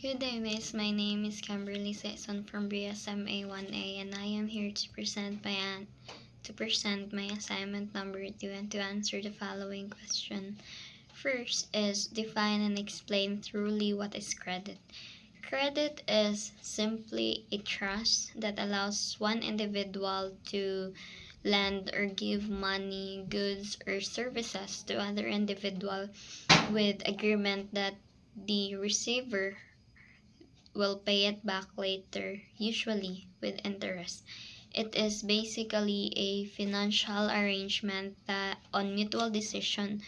Good day, miss. My name is Kimberly Saison from BSMA 1A, and I am here to present my assignment number 2 and to answer the following question. First is define and explain thoroughly what is credit. Credit is simply a trust that allows one individual to lend or give money, goods, or services to other individual with agreement that the receiver will pay it back later, usually with interest. It is basically a financial arrangement that on mutual decision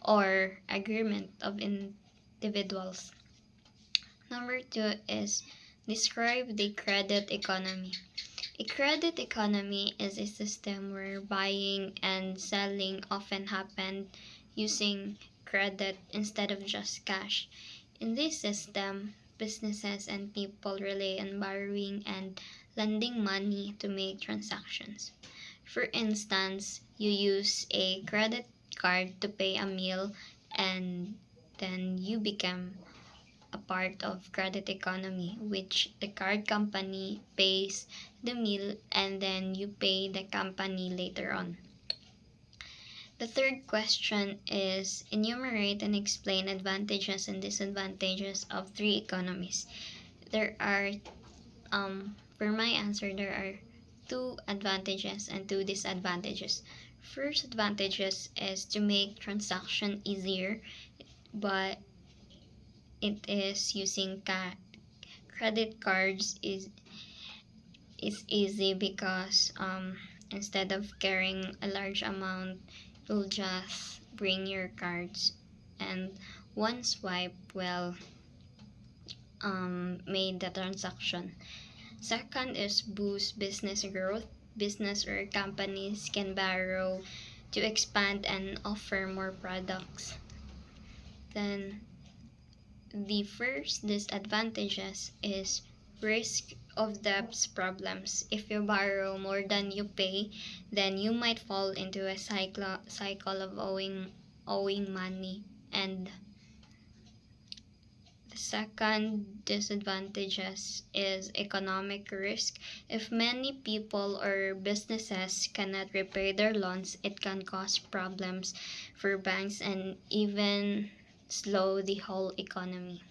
or agreement of individuals. Number 2 is describe the credit economy. A credit economy is a system where buying and selling often happen using credit instead of just cash. In this system, businesses and people rely on borrowing and lending money to make transactions. For instance, you use a credit card to pay a meal and then you become a part of credit economy, which the card company pays the meal and then you pay the company later on. The third question is enumerate and explain advantages and disadvantages of three economies. There are for my answer there are two advantages and two disadvantages. First advantages is to make transaction easier, but it is using credit cards is easy because instead of carrying a large amount, you'll just bring your cards and one swipe will made the transaction. Second is boost business growth. Business or companies can borrow to expand and offer more products. Then the first disadvantages is risk of debts problems. If you borrow more than you pay, then you might fall into a cycle of owing money. And the second disadvantages is economic risk. If many people or businesses cannot repay their loans, it can cause problems for banks and even slow the whole economy.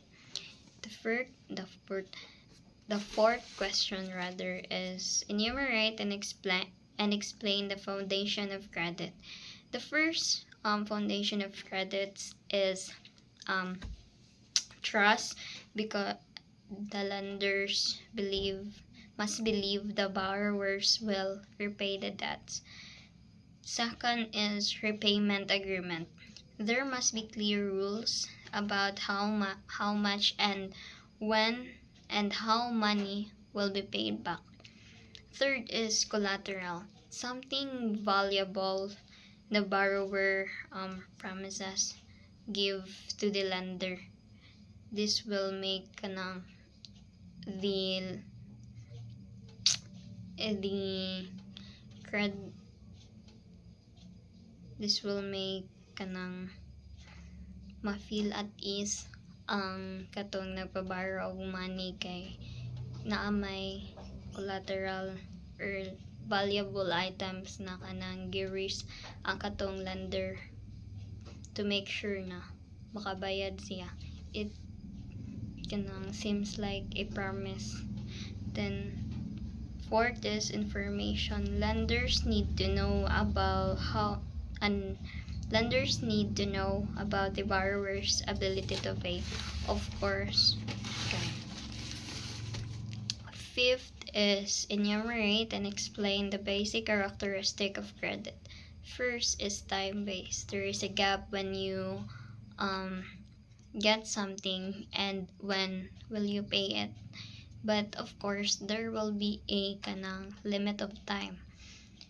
The fourth question rather is enumerate and explain the foundation of credit. The first foundation of credits is trust, because the lenders must believe the borrowers will repay the debts. Second is repayment agreement. There must be clear rules about how much and when and how money will be paid back. Third is collateral. Something valuable the borrower promises give to the lender. This will make the the cred this will make kanang ma-feel at ease ang katong nagpaborrow og money kay naa may collateral or valuable items na kanang gi-risk ang katong lender to make sure na makabayad siya. It kanang seems like a promise. Then fourth is information. Lenders need to know about the borrower's ability to pay, of course. Okay. Fifth is enumerate and explain the basic characteristic of credit. First is time-based. There is a gap when you get something and when will you pay it. But of course, there will be a kanang limit of time.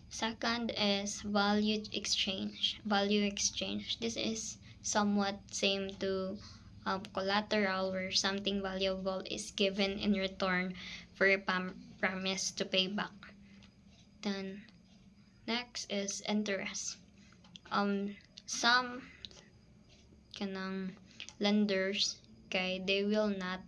Second is value exchange. This is somewhat same to collateral, where something valuable is given in return for a promise to pay back. Then next is interest. Some kanang lenders kay they will not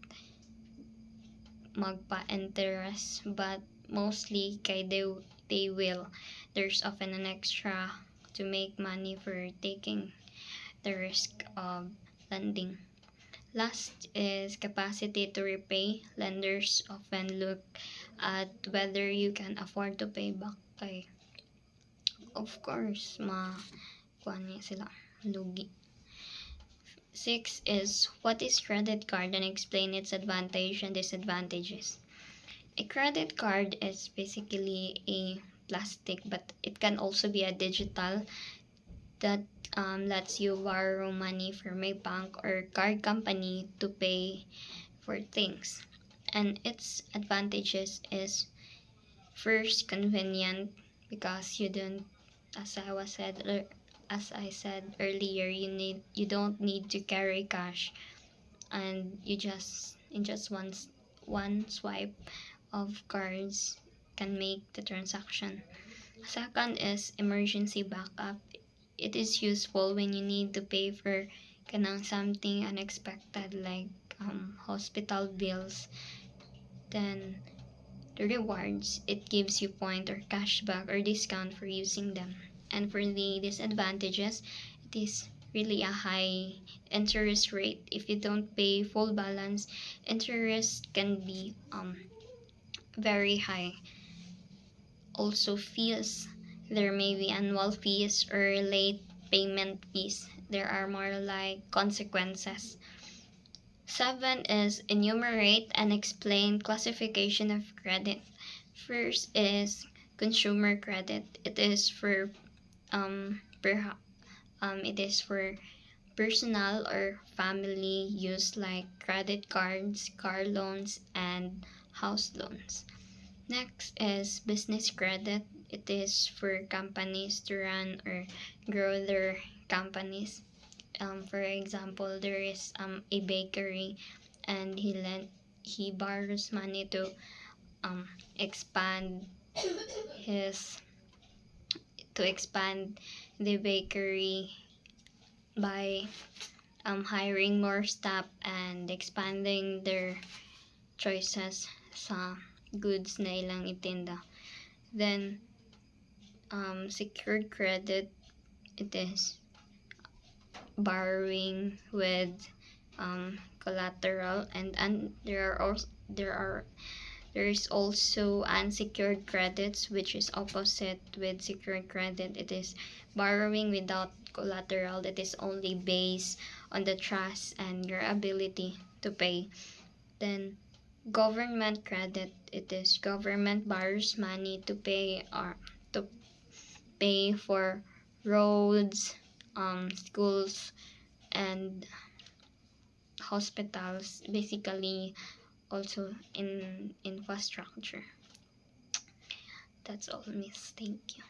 magpa-interest, but mostly kay they will. There's often an extra to make money for taking the risk of lending. Last is capacity to repay. Lenders often look at whether you can afford to pay back kay of course kuan niya sila lugi. 6 is what is credit card and explain its advantage and disadvantages. A credit card is basically a plastic, but it can also be a digital that lets you borrow money from a bank or card company to pay for things. And its advantages is first convenient because you don't, as I was said as I said earlier, you don't need to carry cash, and you just in just one swipe of cards can make the transaction. Second is emergency backup. It is useful when you need to pay for kanang something unexpected like hospital bills. Then the rewards, it gives you point or cashback or discount for using them. And for the disadvantages, it is really a high interest rate. If you don't pay full balance, interest can be very high. Also fees, there may be annual fees or late payment fees. There are more like consequences. 7 is enumerate and explain classification of credit. First is consumer credit. It is for it is for personal or family use like credit cards, car loans, and house loans. Next is business credit. It is for companies to run or grow their companies. For example, there is a bakery, and he borrows money to expand his expand the bakery by hiring more staff and expanding their choices sa goods na ilang itinda. Then secured credit, it is borrowing with collateral, and there is also unsecured credits, which is opposite with secured credit. It is borrowing without collateral. It is only based on the trust and your ability to pay. Then government credit, it is government borrows money to pay for roads, schools, and hospitals, basically also in infrastructure. That's all, miss. Thank you.